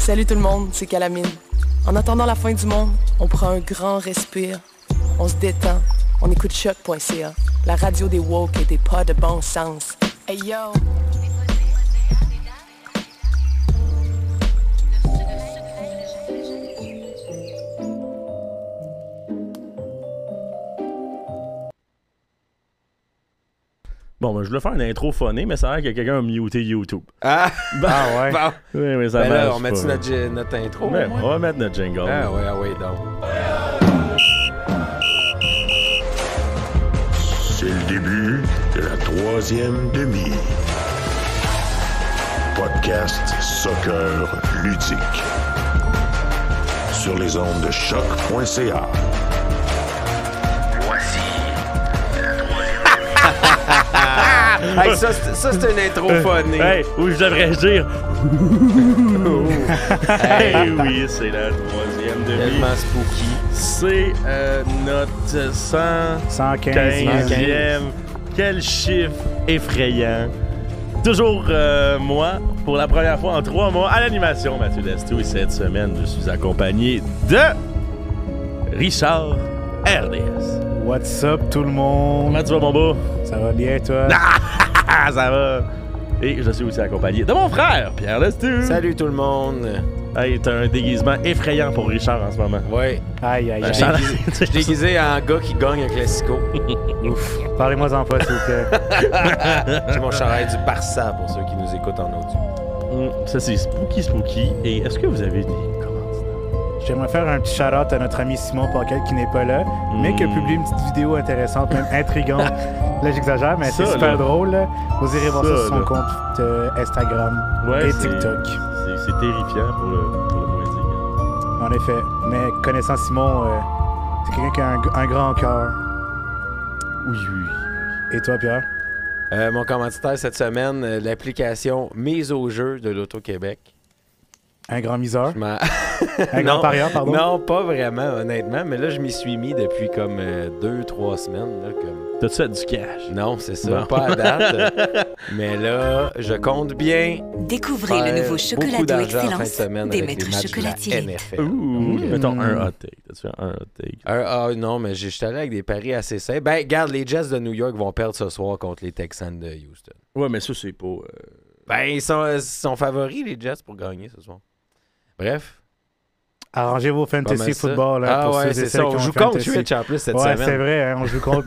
Salut tout le monde, c'est Calamine. En attendant la fin du monde, on prend un grand respire, on se détend, on écoute choc.ca, la radio des woke et des pas de bon sens. Hey yo! Bon, ben, je voulais faire une intro phonée, mais ça a l'air que quelqu'un a muté YouTube. Ah! ouais. Bon. Oui, mais ça Ben là, marche on met pas. notre intro? Ben, au moins? on va mettre notre jingle. Ah ouais, donc. C'est le début de la troisième demi. Podcast soccer ludique. Sur les ondes de choc.ca. Voici la troisième. Hey, ça, c'est une intro phonée. Hey, ou je devrais dire. Hey, oui, c'est la troisième demi. Tellement spooky. C'est notre 115e. Quel chiffre effrayant. Toujours moi, pour la première fois en 3 mois, à l'animation, Mathieu Destou. Et cette semaine, je suis accompagné de Richard RDS. What's up tout le monde? Comment tu vas, mon beau? Ça va bien toi? Ça va. Et je suis aussi accompagné de mon frère, Pierre Destou. Salut tout le monde. Hey, t'as un déguisement effrayant pour Richard en ce moment. Ouais. Aïe aïe aïe. Je suis déguisé en gars qui gagne un classico. Ouf. Parlez-moi-en pas s'il vous plaît. J'ai mon chandail du Barça pour ceux qui nous écoutent en audio. Ça, c'est spooky. Et est-ce que vous avez des commentaires? J'aimerais faire un petit shout-out à notre ami Simon Paquet qui n'est pas là, mais qui a publié une petite vidéo intéressante, même intrigante. Là, j'exagère, mais c'est Ça, super là. drôle. Là. Vous irez voir ça sur son là. compte Instagram Ouais, et c'est- TikTok. C'est terrifiant pour le moins dire. En effet. Mais connaissant Simon, c'est quelqu'un qui a un grand cœur. Oui. Et toi, Pierre? Mon commanditaire cette semaine, l'application Mise au jeu de l'Auto-Québec. Un grand miseur? Je m'en- Un grand parieur, pardon? Non, pas vraiment, honnêtement. Mais là, je m'y suis mis depuis comme 2-3 semaines. Là, comme... T'as-tu fait du cash? Non, c'est ça, Bon. pas à date. Mais là, je compte bien Découvrez faire le nouveau beaucoup chocolate d'argent en fin de excellence semaine des avec les maîtres matchs de chocolatiers. la Elite. NFL. Ouh, mettons un hot take. T'as-tu fait un hot take? Ah non, mais j'étais allé avec des paris assez simples. Ben, regarde, les Jets de New York vont perdre ce soir contre les Texans de Houston. Ouais, mais ça, c'est pas... Ben, ils sont favoris, les Jets, pour gagner ce soir. Bref. Arrangez vos Pas fantasy mal ça. football. Hein, Ah pour ouais, ceux et c'est celles ça. qui On ont joue un contre fantasy. Twitch en plus cette Ouais, semaine. c'est vrai, hein, on joue contre.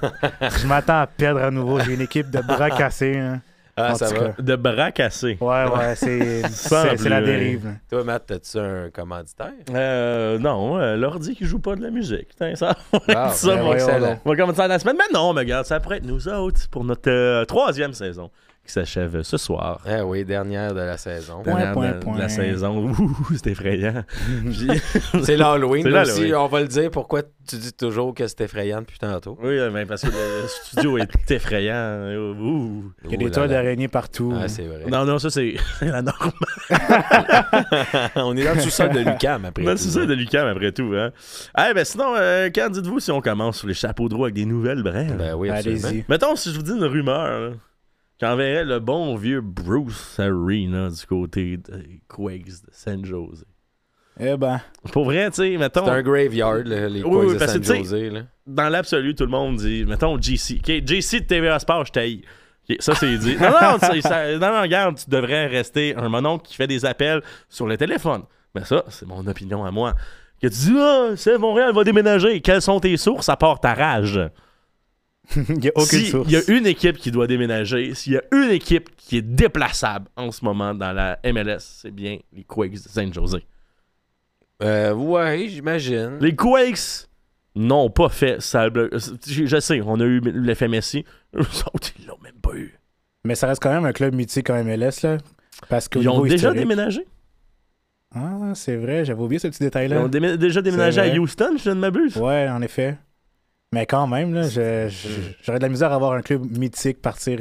Je m'attends à perdre à nouveau. J'ai une équipe de bras cassés. Hein. Ah, En ça tout va. cas. De bras cassés. Ouais, c'est la dérive. Toi, Matt, as-tu un commanditaire? Non, l'ordi qui joue pas de la musique. Putain, ça Ah, ça, ben, moi, excellent. on va commencer à la semaine. Mais non, mais regarde, ça pourrait être nous autres pour notre 3e saison qui s'achève ce soir. Ah oui, dernière de la saison. Point, Dernière de la saison. Ouh, c'est effrayant. C'est l'Halloween. C'est là l'Halloween. aussi, on va le dire. Pourquoi tu dis toujours que c'est effrayant depuis tantôt? Oui, mais parce que le studio est effrayant. Ouh. Il y a des Ouh là toiles là. d'araignée partout. Ah, c'est vrai. Non, ça, c'est la norme. On est dans le sous-sol de Lucam après. Ben, tout, c'est ça hein. de l'UQAM après tout. Hein? Sinon, quand dites-vous si on commence sur les chapeaux de roue avec des nouvelles brèves? Ben oui, absolument. Allez-y. Mettons, si je vous dis une rumeur, là, j'enverrais le bon vieux Bruce Arena du côté des Quakes de San Jose. Eh ben, Pour vrai, tu sais, mettons, C'est un graveyard, là, les Oui, Quakes oui, de parce que, San tu sais, Jose. Là. dans l'absolu, tout le monde dit, mettons, JC. OK, JC de TVA Sport, je t'haïs. OK, ça, c'est dit. Non, regarde, tu devrais rester un mononcle qui fait des appels sur le téléphone. Mais ça, c'est mon opinion à moi. Que tu dis, c'est Montréal va déménager. Quelles sont tes sources à part ta rage? il n'y a aucune S'il source. y a une équipe qui doit déménager, s'il y a une équipe qui est déplaçable en ce moment dans la MLS, c'est bien les Quakes de San Jose. Ouais, j'imagine. Les Quakes n'ont pas fait ça. Je sais, on a eu l'effet Messi. Eux autres, ils l'ont même pas eu. Mais ça reste quand même un club mythique en MLS, là. Parce qu'au Ils ont niveau déjà historique- déménagé. Ah, c'est vrai, j'avais oublié ce petit Ils détail-là. ont déjà déménagé C'est à vrai. Houston, je ne m'abuse. Ouais, en effet. Mais quand même, là, j'aurais de la misère à avoir un club mythique partir.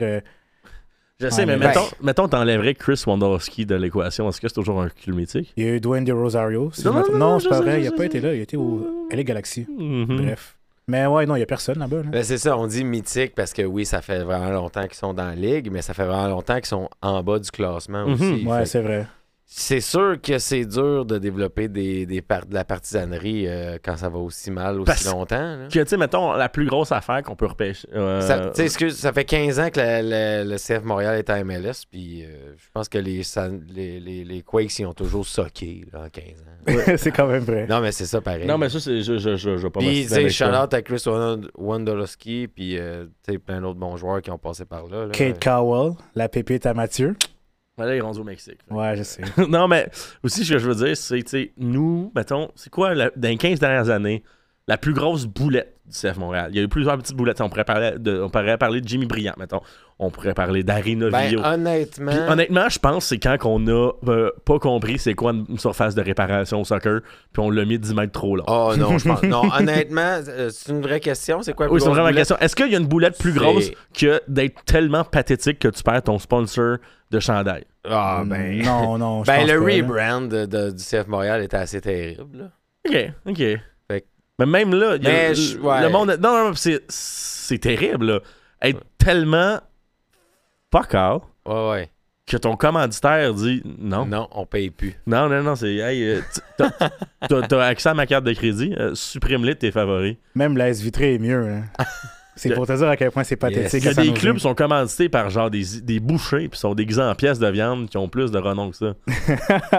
Je sais, Ah, mais mais mettons, t'enlèverais Chris Wondowski de l'équation. Est-ce que c'est toujours un club mythique? Il y a eu Dwayne De Rosario. si Non, je me trompe. non, Non, je c'est pas sais, vrai, je il n'a sais. pas été là. Il était au LA Galaxy. Mhm. Bref. Mais ouais, non, il n'y a personne là-bas. Là. Ben, c'est ça, on dit mythique parce que oui, ça fait vraiment longtemps qu'ils sont dans la ligue, mais ça fait vraiment longtemps qu'ils sont en bas du classement Mhm. aussi. Ouais, Fait c'est vrai. C'est sûr que c'est dur de développer de la partisanerie quand ça va aussi mal, aussi longtemps. Là. Que, tu sais, mettons, la plus grosse affaire qu'on peut repêcher. Ça fait 15 ans que le CF Montréal est à MLS, puis je pense que les Quakes, ils ont toujours socké là, en 15 ans. C'est quand même vrai. Non, mais c'est ça pareil. Non, mais ça, c'est, je vais pas puis, tu sais, ça. shout-out à Chris Wondolowski, puis tu sais, plein d'autres bons joueurs qui ont passé par là. Kate Cowell, la pépite à Mathieu. Là, il est rendu au Mexique. Ouais, je sais. Non, mais aussi, ce que je veux dire, c'est, tu sais, nous, mettons, c'est quoi, dans les 15 dernières années, la plus grosse boulette du CF Montréal? Il y a eu plusieurs petites boulettes. On pourrait parler de Jimmy Briand, mettons. On pourrait parler d'Harry Novio. Honnêtement... Puis, honnêtement, je pense que c'est quand on a pas compris c'est quoi une surface de réparation au soccer, puis on l'a mis 10 mètres trop long. Oh non, je pense... Non, honnêtement, c'est une vraie question. C'est quoi la plus c'est une grosse vraie boulette? question. Est-ce qu'il y a une boulette plus grosse que d'être tellement pathétique que tu perds ton sponsor de chandail? Ah, ben... Non, je ben, pense le pas, rebrand du CF Montréal était assez terrible. Là. OK. Fait... Mais même là, le monde... Non, c'est terrible, là. Être tellement fuck out Ouais. que ton commanditaire dit non. Non, on paye plus. Non, c'est... Hey, t'as accès à ma carte de crédit, supprime-les de tes favoris. Même l'AS Vitré est mieux. Hein. C'est pour te dire à quel point c'est pathétique. Il y a des clubs qui sont commandités par genre des bouchers puis sont déguisés en pièces de viande qui ont plus de renom que ça.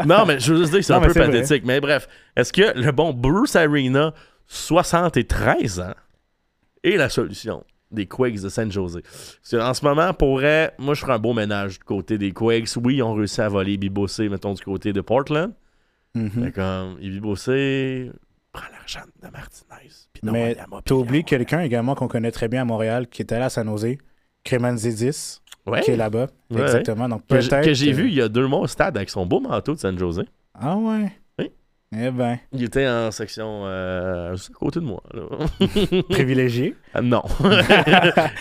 Non, mais je veux juste dire que c'est un peu pathétique. Mais bref, est-ce que le bon Bruce Arena, 73 ans, est la solution des Quakes de San Jose? En ce moment, moi, je ferais un beau ménage du côté des Quakes. Oui, ils ont réussi à voler Ibibosé, mettons, du côté de Portland. Mais comme Ibibosé... prends l'argent de Martinez. Mais t'as oublié quelqu'un également qu'on connaît très bien à Montréal qui est allé à San Jose, Cremanzidis, qui est là-bas. Ouais. Exactement. Donc, que j'ai vu il y a 2 mois au stade avec son beau manteau de San Jose. Ah ouais? Oui. Eh ben. Il était en section à côté de moi. Privilégié? Non.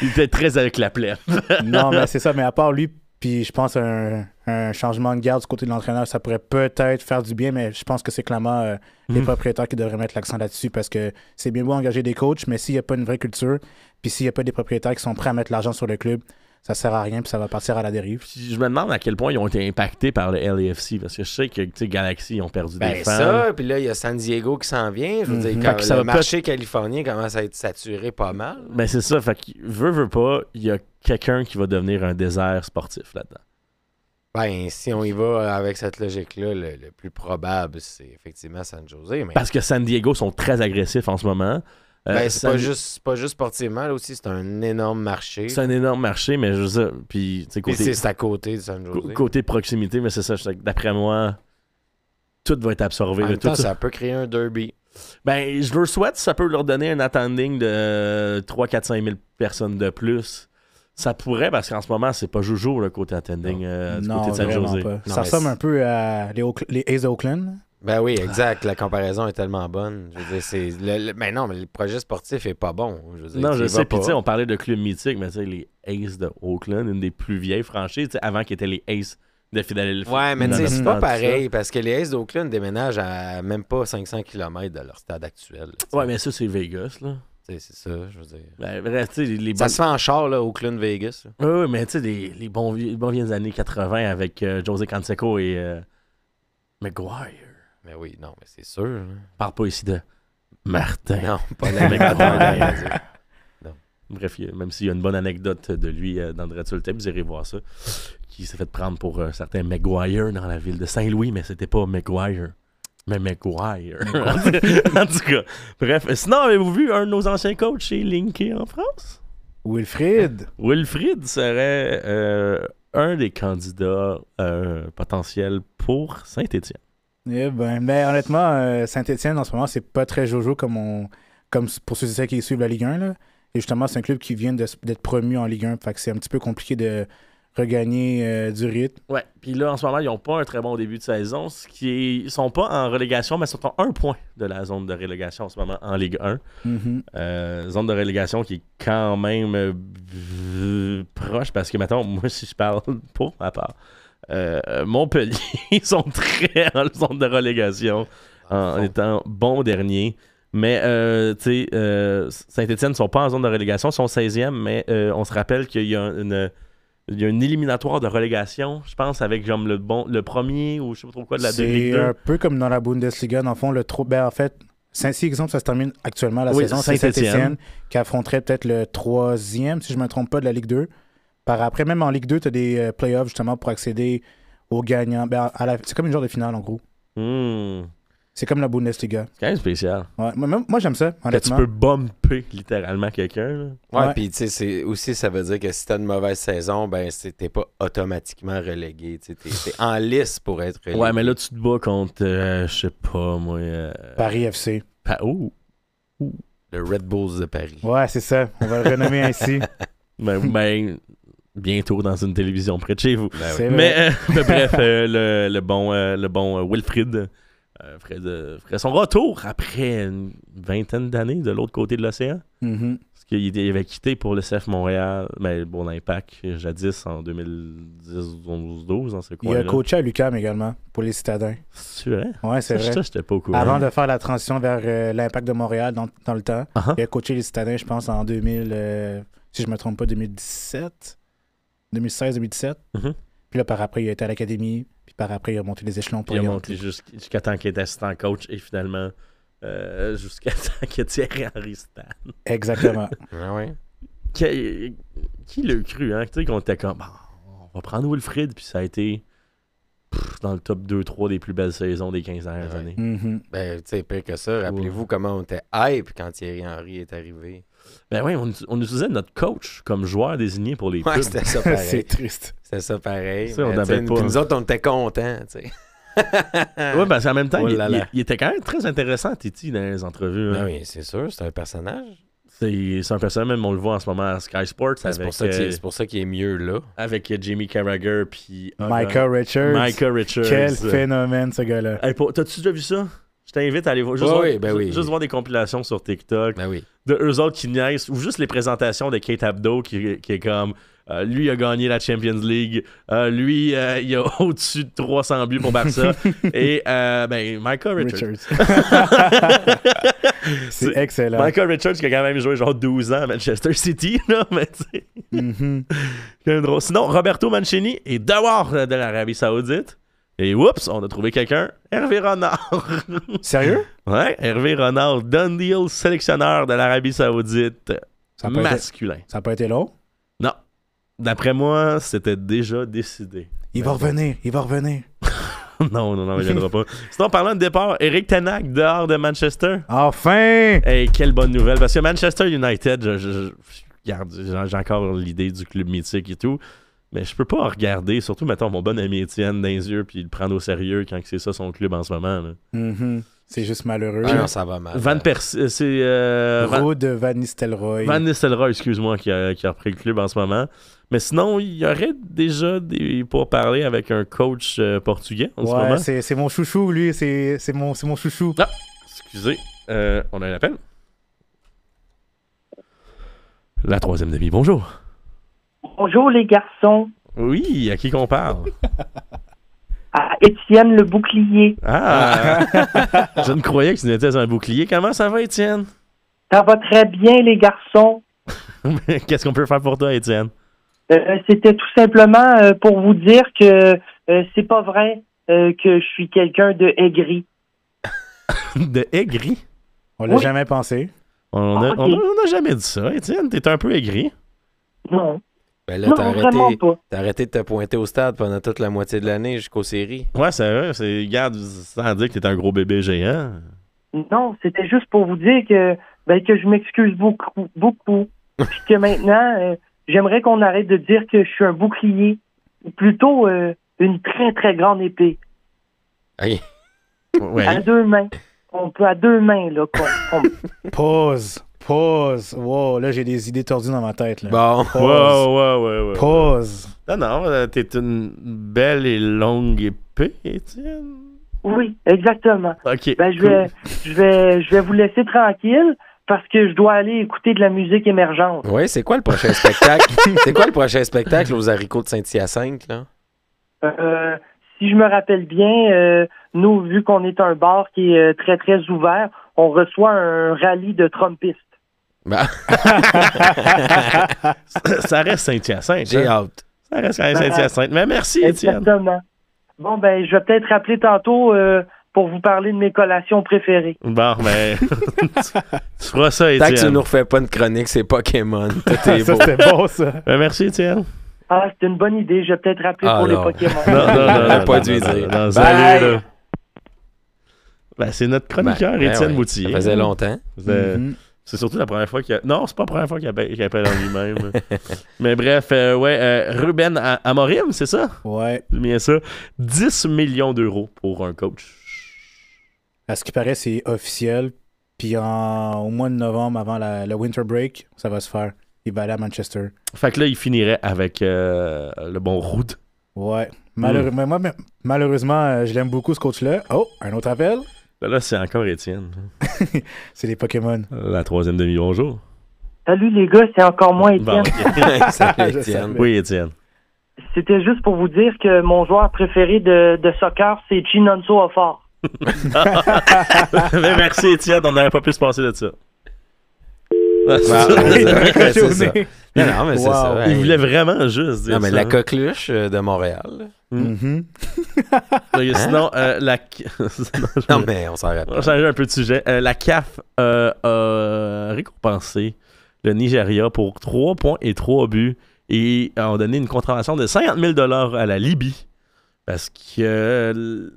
Il était très avec la plaie. Non, mais c'est ça. Mais à part lui, puis je pense un changement de garde du côté de l'entraîneur, ça pourrait peut-être faire du bien, mais je pense que c'est clairement les propriétaires qui devraient mettre l'accent là-dessus parce que c'est bien beau engager des coachs, mais s'il n'y a pas une vraie culture, puis s'il n'y a pas des propriétaires qui sont prêts à mettre l'argent sur le club, ça sert à rien, puis ça va partir à la dérive. Je me demande à quel point ils ont été impactés par le LAFC, parce que je sais que Galaxy, ils ont perdu des fans. Ça, puis là, il y a San Diego qui s'en vient. Je veux dire, quand le marché californien commence à être saturé pas mal. Ben c'est ça, fait qu'il veut pas, il y a quelqu'un qui va devenir un désert sportif là-dedans. Ben, si on y va avec cette logique-là, le plus probable, c'est effectivement San Jose. Mais... Parce que San Diego sont très agressifs en ce moment. C'est pas juste sportivement, là aussi, c'est un énorme marché. C'est un énorme marché, mais je sais, puis c'est à côté de San Jose. Côté proximité, mais c'est ça, d'après moi, tout va être absorbé. En même temps, ça peut créer un derby. Ben, je leur souhaite, ça peut leur donner un attending de 3, 4, 5 000 personnes de plus. Ça pourrait, parce qu'en ce moment, c'est pas joujou le côté attending du côté de San Jose. Ça ressemble un peu à les A's Oakland. Ben oui, exact. La comparaison est tellement bonne. Je veux dire, mais non, mais le projet sportif est pas bon. Je veux dire, non, je sais. Puis tu sais, on parlait de clubs mythiques, mais tu sais, les A's de Oakland, une des plus vieilles franchises, avant qu'ils étaient les A's de Philadelphie. Ouais, mais tu sais, c'est pas pareil, parce que les A's d'Oakland déménagent à même pas 500 km de leur stade actuel. Ouais, mais ça, c'est Vegas, là. C'est ça, je veux dire. Ben, bref, ça se fait en char, là, Oakland-Vegas. Oui, mais tu sais, les bons vieux années 80 avec José Canseco et Maguire. Mais oui, non, mais c'est sûr. Hein. Parle pas ici de Martin. Non, pas la Maguire. Bref, même s'il y a une bonne anecdote de lui dans le thème, vous irez voir ça, qui s'est fait prendre pour certains Maguire dans la ville de Saint-Louis, mais c'était pas Maguire. Mais Maguire. En tout cas, bref. Sinon, avez-vous vu un de nos anciens coachs chez Linké en France? Wilfried. Wilfried serait un des candidats potentiels pour Saint-Étienne. Eh ben, mais honnêtement, Saint-Étienne, en ce moment, c'est pas très jojo comme pour ceux et celles qui suivent la Ligue 1. Là. Et justement, c'est un club qui vient d'être promu en Ligue 1. Fait que c'est un petit peu compliqué regagner du rythme. Ouais, puis là, en ce moment, ils n'ont pas un très bon début de saison. Ils sont pas en relégation, mais ils sont à 1 point de la zone de relégation en ce moment en Ligue 1. Zone de relégation qui est quand même proche, parce que, mettons, moi, si je parle pour ma part, Montpellier, ils sont très en zone de relégation en étant bon dernier. Mais, tu sais, Saint-Étienne ne sont pas en zone de relégation, ils sont 16e, mais on se rappelle qu'il y a il y a une éliminatoire de relégation, je pense, avec genre, le premier ou je sais pas trop quoi de la Ligue 2. C'est un peu comme dans la Bundesliga, dans le fond, en fait, si exemple ça se termine actuellement la saison, c'est Saint-Étienne qui affronterait peut-être le 3e, si je ne me trompe pas, de la Ligue 2. Par après, même en Ligue 2, tu as des playoffs justement pour accéder aux gagnants. C'est comme une genre de finale en gros. C'est comme la Bundesliga. C'est quand même spécial. Ouais. Moi, j'aime ça, honnêtement. Que tu peux bumper littéralement quelqu'un. Ouais, puis tu sais, aussi, ça veut dire que si t'as une mauvaise saison, ben t'es pas automatiquement relégué. T'es en lice pour être relégué. Ouais, mais là, tu te bats contre, je sais pas, moi... Paris FC. Le Red Bulls de Paris. Ouais, c'est ça. On va le renommer ainsi. Ben, bientôt dans une télévision près de chez vous. C'est vrai. Mais bref, le bon Wilfried ferait son retour après une vingtaine d'années de l'autre côté de l'océan. Mhm. Parce qu'il avait quitté pour le CF Montréal, mais bon, l'Impact, jadis, en 2010, 11-12, dans ce coin-là. Il a coaché à l'UQAM également, pour les citadins. C'est vrai? Ouais, c'est vrai. Ça, j'étais pas au courant. Avant de faire la transition vers l'Impact de Montréal dans le temps, Uh-huh. il a coaché les citadins, je pense, en 2000, si je me trompe pas, 2017, 2016-2017. Mhm. Puis là, par après, il a été à l'académie. Puis par après, il a monté les échelons pour Il a y monté jusqu'à temps qu'il était assistant coach et finalement jusqu'à temps que Thierry Henry Stan. Exactement. Ah ouais. Qui l'a cru, hein? Tu sais, qu'on était comme, bon, on va prendre Wilfried, puis ça a été dans le top 2-3 des plus belles saisons des 15 dernières années. Mhm. Ben, tu sais, pire que ça, rappelez-vous comment on était hype quand Thierry Henry est arrivé. Ben oui, on utilisait notre coach comme joueur désigné pour les Ouais, pubs. c'était ça pareil. C'est triste. C'était ça pareil. Ça, on Mais, n'avait tu sais, pas. puis nous autres, on était contents, tu sais. Ouais, ben en même temps, Oh là là. il était quand même très intéressant, Titi, dans les entrevues. Ben Hein. oui, c'est sûr, c'est un personnage. C'est un personnage, même on le voit en ce moment à Sky Sports C'est avec, pour ça qu'il est mieux là. avec Jamie Carragher puis Micah Richards. Micah Richards. Quel phénomène, ce gars-là. Hey, t'as-tu déjà vu ça? Je t'invite à aller voir. Juste voir des compilations sur TikTok Ben oui. de eux autres qui niaisent, ou juste les présentations de Kate Abdo qui est comme lui a gagné la Champions League, lui il a au-dessus de 300 buts pour Barça et ben Micah Richards. C'est excellent. Micah Richards qui a quand même joué genre 12 ans à Manchester City, là, mais tu sais. Mhm. Quand même drôle. Sinon, Roberto Mancini est dehors de l'Arabie Saoudite. Et oups, on a trouvé quelqu'un, Hervé Renard. Sérieux? Ouais, Hervé Renard, done deal, sélectionneur de l'Arabie Saoudite Ça a pas été- masculin. Ça n'a pas été long? Non. D'après moi, c'était déjà décidé. Il va revenir, il va revenir. non, il ne viendra pas. Sinon, parlant de départ, Eric Ten Hag dehors de Manchester. Enfin! Hey, quelle bonne nouvelle. Parce que Manchester United, regarde, j'ai encore l'idée du club mythique et tout. Mais je peux pas regarder, surtout, mettons, mon bon ami Étienne dans les yeux puis le prendre au sérieux quand c'est ça son club en ce moment. Là. Mhm. C'est juste malheureux. Ah non, ça va mal. Van Persie, c'est Ruud Van Nistelrooy. Van Nistelrooy, excuse-moi, qui a repris le club en ce moment. Mais sinon, il y aurait déjà des pourparlers avec un coach portugais en ce moment. Ouais, c'est mon chouchou, lui. C'est mon chouchou. Ah, excusez, on a un appel. La troisième demi, bonjour. Bonjour les garçons, Oui, à qui qu'on parle? à Étienne le bouclier. Ah! Je ne croyais que tu n'étais un bouclier. Comment ça va, Étienne? Ça va très bien les garçons. Qu'est-ce qu'on peut faire pour toi, Étienne? C'était tout simplement pour vous dire que c'est pas vrai que je suis quelqu'un de aigri. De aigri? On l'a Oui. jamais pensé. On n'a Ok. jamais dit ça, Étienne. T'es un peu aigri. Non, Ben là, non, vraiment pas. t'as arrêté de te pointer au stade pendant toute la moitié de l'année jusqu'aux séries. Ouais, c'est vrai. Regarde, sans dire que t'es un gros bébé géant. Non, c'était juste pour vous dire que je m'excuse beaucoup, beaucoup. Puis que maintenant, j'aimerais qu'on arrête de dire que je suis un bouclier. Ou plutôt une très, très grande épée. Hey. Ouais. À deux mains. On peut à deux mains, là. Pause. Wow, là, j'ai des idées tordues dans ma tête. Là. Bon. Pause. Ouais. Pause. Non, t'es une belle et longue épée, Étienne. Oui, exactement. Ok. Ben, je vais vous laisser tranquille parce que je dois aller écouter de la musique émergente. Ouais, c'est quoi le prochain spectacle? C'est quoi le prochain spectacle aux haricots de Saint-Hyacinthe, là? Si je me rappelle bien, nous, vu qu'on est un bar qui est très, très ouvert, on reçoit un rallye de trompistes. Ben, Ça reste Saint-Hyacinthe. j'ai hein? hâte. Ça reste quand même Saint-Hyacinthe. Mais merci, Étienne. Exactement. Bon, ben, je vais peut-être rappeler tantôt pour vous parler de mes collations préférées. Bon, ben, tu feras ça, Tant que tu Étienne. nous refais pas une chronique, c'est Pokémon. Tout est Ça, beau. c'était bon, ça. Ben, merci, Étienne. Ah, c'est une bonne idée. Je vais peut-être rappeler Ah, pour non. les Pokémon. Pas dû dire. non, Bye. salut, là. Ben, c'est notre chroniqueur, Étienne ouais, Moutier. Ça faisait longtemps. Mhm. C'est surtout la première fois qu'il a... Non, c'est pas la première fois qu'il appelle en lui-même. Mais bref, Ruben Amorim, c'est ça? Ouais. C'est bien ça. 10 millions d'euros pour un coach. À ce qui paraît, c'est officiel. Puis au mois de novembre, avant le winter break, ça va se faire. Il va aller à Manchester. Fait que là, il finirait avec le bon Roud. Ouais. Mais moi, malheureusement, je l'aime beaucoup, ce coach-là. Oh, un autre appel. Là, c'est encore Étienne. C'est les Pokémon. La troisième demi, bonjour. Salut les gars, c'est encore moi, Bon, Étienne. ok. Salut, Je Étienne. savais. Oui, Étienne. C'était juste pour vous dire que mon joueur préféré de soccer, c'est Chinonso Offort. Mais merci, Étienne. On n'aurait pas pu se passer de ça. Ouais, c'est ça. Non, mais c'est Wow. ça. Il Hey. voulait vraiment juste dire Non, mais ça. la coqueluche de Montréal. Mhm. Sinon, la... Non, mais on s'arrête On va pas. changer un peu de sujet. La CAF a récompensé le Nigeria pour 3 points et 3 buts et a donné une contravention de 50 000 $ à la Libye. Parce que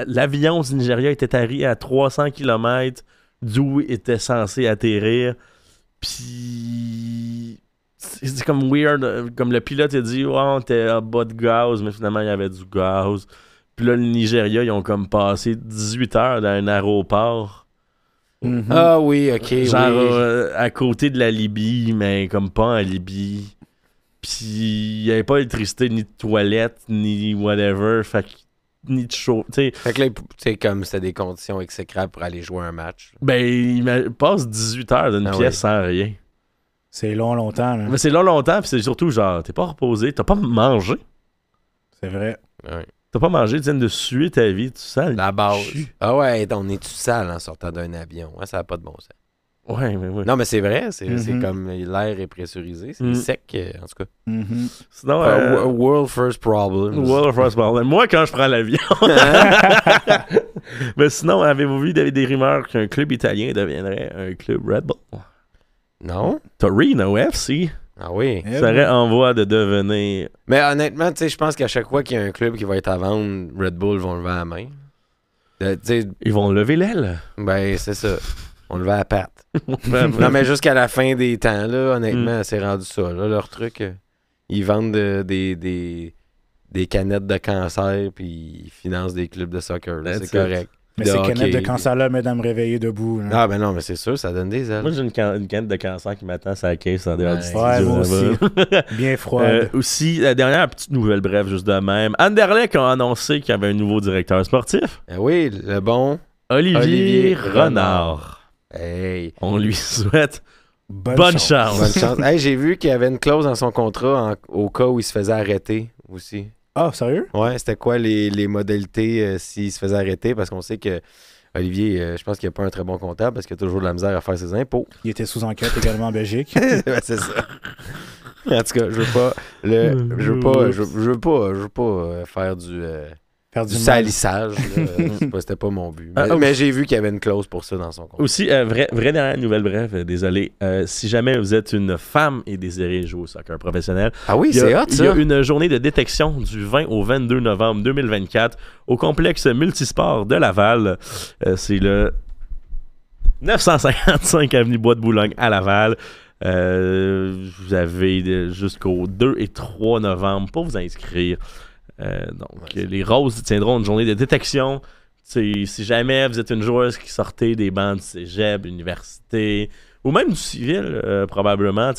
l'avion du Nigeria était atterri à 300 km d'où il était censé atterrir. Puis c'est comme weird. Comme le pilote a dit, ouais, on était à bas de gaz, mais finalement il y avait du gaz. Puis là, le Nigeria, ils ont comme passé 18 heures dans un aéroport. Mhm. Ah oui, ok. Genre oui. à côté de la Libye, mais comme pas en Libye. Puis il n'y avait pas d'électricité, ni de toilette, ni whatever. Fait que, ni de chaud. Tu sais, Fait que là, tu sais, comme c'était des conditions exécrables pour aller jouer un match. ben, il passe 18 heures d'une Ah pièce oui. sans rien. C'est longtemps. Là. Mais c'est là longtemps, puis c'est surtout genre, t'es pas reposé, t'as pas mangé. C'est vrai. Ouais. T'as pas mangé, tu viens de suer ta vie, tu sens le La base. cul. Ah ouais, on est tout sale en sortant d'un avion. Ouais, ça n'a pas de bon sens. Ouais, mais ouais. Non, mais c'est vrai. C'est Mhm. comme l'air est pressurisé. C'est Mhm. sec, en tout cas. Mhm. Sinon, World first problem. World of First Problem. Moi, quand je prends l'avion. Mais sinon, avez-vous vu des rumeurs qu'un club italien deviendrait un club Red Bull? Non? Torino FC Ah oui. Eh serait en voie de devenir. Mais honnêtement, tu sais, je pense qu'à chaque fois qu'il y a un club qui va être à vendre, Red Bull vont lever la main. Tu sais, Ils vont lever l'aile. ben, c'est ça. On le va à la patte. Non, mais jusqu'à la fin des temps, là, honnêtement, c'est rendu ça. Là, leur truc, ils vendent des canettes de cancer, puis ils financent des clubs de soccer. là. That's C'est it. correct. Mais De ces hockey, canettes de puis- cancer-là, mesdames, me réveiller debout. Là. Ah, ben non, mais c'est sûr, ça donne des ailes. Moi, j'ai une canette de cancer qui m'attend sur la caisse en dehors du studio. Ouais, moi là-bas. Bien froide. Aussi, la dernière petite nouvelle, bref, juste de même. Anderlecht a annoncé qu'il y avait un nouveau directeur sportif. Ah oui, le bon. Olivier Renard. Hey. On lui souhaite bonne chance. Bonne chance. Hey, j'ai vu qu'il y avait une clause dans son contrat au cas où il se faisait arrêter aussi. Ah, sérieux? Ouais, c'était quoi les modalités s'il se faisait arrêter? Parce qu'on sait que Olivier, je pense qu'il n'a pas un très bon comptable parce qu'il a toujours de la misère à faire ses impôts. Il était sous enquête également en Belgique. Ouais, c'est ça. En tout cas, je veux pas faire du Faire du mal. salissage. Là. C'était pas mon but. Mais j'ai vu qu'il y avait une clause pour ça dans son contrat. Aussi, vraie dernière nouvelle, bref, désolé. Si jamais vous êtes une femme et désirez jouer au soccer professionnel, Ah oui, il y c'est a, hot, il y a ça. une journée de détection du 20 au 22 novembre 2024 au complexe multisport de Laval. C'est le 955 avenue Bois de Boulogne à Laval. Vous avez jusqu'au 2 et 3 novembre pour vous inscrire. Donc, les Roses tiendront une journée de détection. Si jamais vous êtes une joueuse qui sortez des bancs du cégep, l'université, ou même du civil, probablement,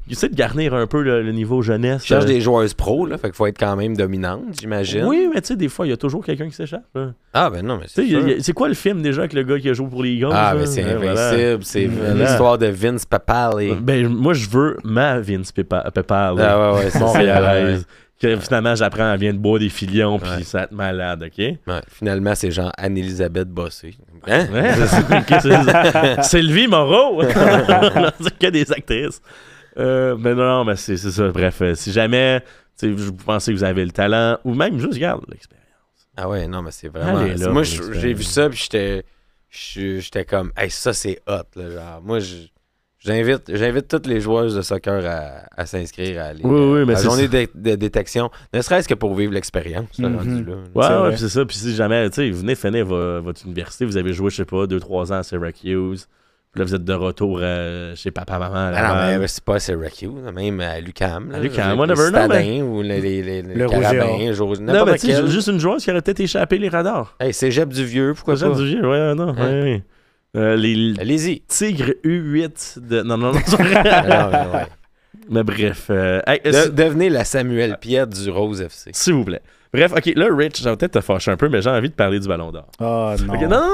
essaie de garnir un peu le niveau jeunesse. Je cherche des joueuses pro, là, fait qu'il faut être quand même dominante, j'imagine. Oui, mais des fois, il y a toujours quelqu'un qui s'échappe. Là. Ah, ben non, mais c'est Tu sais, sûr. c'est quoi le film déjà avec le gars qui a joué pour les Eagles? Ah, là? mais c'est Ouais, voilà. invincible. C'est Voilà. l'histoire de Vince Papale. Ben, moi, je veux ma Vince Pepal. Ah, ouais, ouais, c'est ça. Montréalaise. Que finalement, j'apprends, elle vient de boire des filions, puis Ouais. ça va être malade, OK? Ouais, finalement, c'est genre Anne-Elisabeth Bossé. Hein? Ouais, c'est Sylvie Moreau! C'est que des actrices. Mais non, mais c'est ça. Bref, si jamais vous pensez que vous avez le talent, ou même juste, regarde, l'expérience. Ah ouais, non, mais c'est vraiment... Allez, là, moi, pour j'ai vu ça, puis j'étais comme, hey, ça, c'est hot, là, genre, moi, j'invite toutes les joueuses de soccer à s'inscrire à aller Oui, mais à la c'est journée de détection, ne serait-ce que pour vivre l'expérience, là, rendu là. Ouais, puis c'est ça. Puis si jamais, tu sais, vous venez finir votre université, vous avez joué, je sais pas, 2-3 ans à Syracuse, puis là, vous êtes de retour chez papa-maman. Ah non, mais c'est pas à Syracuse, même à l'UQAM. À l'UQAM, whatever, non, mais... ou les le Carabins, non, mais tu sais, juste une joueuse qui aurait peut-être échappé les radars. Hey, Cégep du Vieux, pourquoi pas? Cégep du Vieux, ouais, non, Hein? ouais. Allez-y. Tigres U8 de... Non. Ouais. Mais bref. Devenez la Samuel Piette du Rose FC. S'il vous plaît. Bref, OK, là, Rich, j'ai peut-être te fâcher un peu, mais j'ai envie de parler du Ballon d'Or. Oh non. OK, non.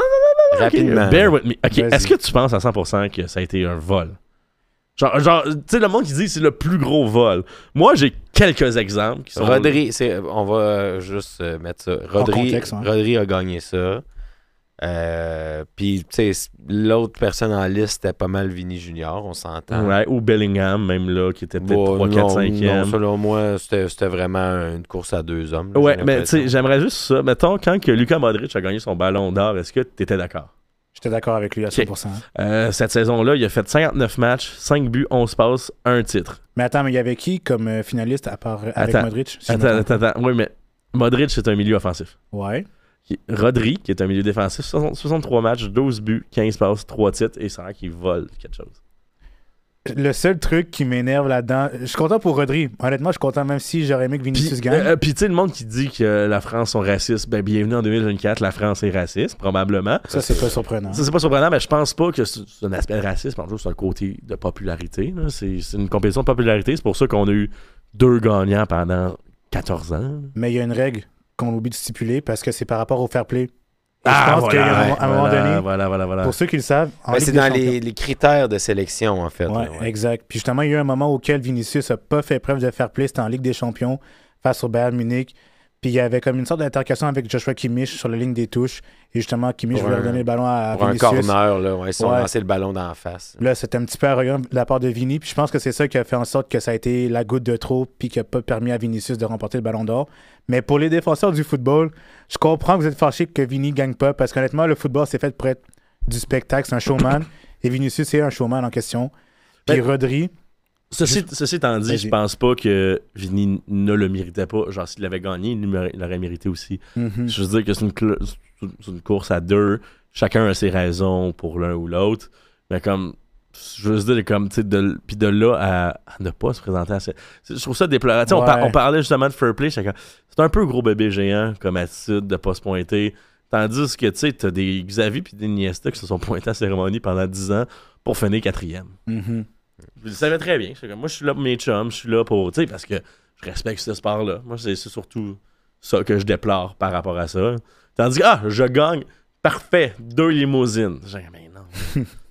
Rapidement. Okay, bear with me. OK, Vas-y. est-ce que tu penses à 100% que ça a été un vol? Genre tu sais, le monde qui dit que c'est le plus gros vol. Moi, j'ai quelques exemples qui sont... Rodri, on va juste mettre ça. contexte, hein. Rodri a gagné ça. Puis, tu sais, l'autre personne en liste, c'était pas mal Vini Junior, on s'entend. Ouais, ou Bellingham, même là, qui était peut-être 3, 4, 5e. Non, selon moi, c'était vraiment une course à 2 hommes. Là, Ouais, mais tu sais, j'aimerais juste ça. Mettons, quand que Luka Modric a gagné son Ballon d'Or, est-ce que tu étais d'accord? J'étais d'accord avec lui à 100%. Cette saison-là, il a fait 59 matchs, 5 buts, 11 passes, 1 titre. Mais attends, mais il y avait qui comme finaliste à part avec Modric? Si je me trompe pas? Attends. Oui, mais Modric, c'est un milieu offensif. Ouais. Rodri, qui est un milieu défensif, 63 matchs, 12 buts, 15 passes, 3 titres, et c'est vrai qu'il vole quelque chose. Le seul truc qui m'énerve là-dedans, je suis content pour Rodri. Honnêtement, je suis content même si j'aurais aimé que Vinicius gagne. Puis tu sais, le monde qui dit que la France sont racistes, ben bienvenue en 2024, la France est raciste, probablement. Ça, c'est pas surprenant. Ça, c'est pas surprenant, mais je pense pas que c'est un aspect de racisme, en fait, c'est un côté de popularité. Là. C'est une compétition de popularité, c'est pour ça qu'on a eu 2 gagnants pendant 14 ans. Mais il y a une règle qu'on oublie de stipuler parce que c'est par rapport au fair play. Et je pense qu'à un moment donné, voilà. pour ceux qui le savent, en Ligue c'est des dans Champions- les critères de sélection, en fait. Ouais, là, ouais. exact. Puis justement, il y a eu un moment auquel Vinicius n'a pas fait preuve de fair play, c'était en Ligue des Champions face au Bayern Munich. Puis il y avait comme une sorte d'intercation avec Joshua Kimmich sur la ligne des touches. Et justement, Kimmich voulait redonner le ballon à Pour Vinicius. un corner, là, ouais, ils ont Ouais. lancé le ballon dans la face. Là, c'était un petit peu arrogant de la part de Vini. Puis je pense que c'est ça qui a fait en sorte que ça a été la goutte de trop puis qui n'a pas permis à Vinicius de remporter le Ballon d'Or. Mais pour les défenseurs du football, je comprends que vous êtes fâchés que Vini ne gagne pas parce qu'honnêtement, le football, c'est fait pour être du spectacle. C'est un showman. Et Vinicius, c'est un showman en question. Puis Rodri... Ceci étant dit, Vas-y. je pense pas que Vini ne le méritait pas. Genre, s'il l'avait gagné, il l'aurait mérité aussi. Mhm. Je veux dire que c'est une course à 2. Chacun a ses raisons pour l'un ou l'autre. Mais comme, je veux dire, comme, tu sais, puis de là à ne pas se présenter à je trouve ça déplorable. Tu sais, Ouais. on parlait justement de fair play. C'est un peu gros bébé géant comme attitude de pas se pointer. Tandis que, tu sais, t'as des Xavi puis des Iniesta qui se sont pointés à la cérémonie pendant 10 ans pour finir 4e. Mhm. Je le savais très bien. Moi, je suis là pour mes chums, je suis là pour. Tu sais, parce que je respecte ce sport-là. Moi, c'est surtout ça que je déplore par rapport à ça. Tandis que, je gagne, parfait, 2 limousines. J'ai dit, mais non.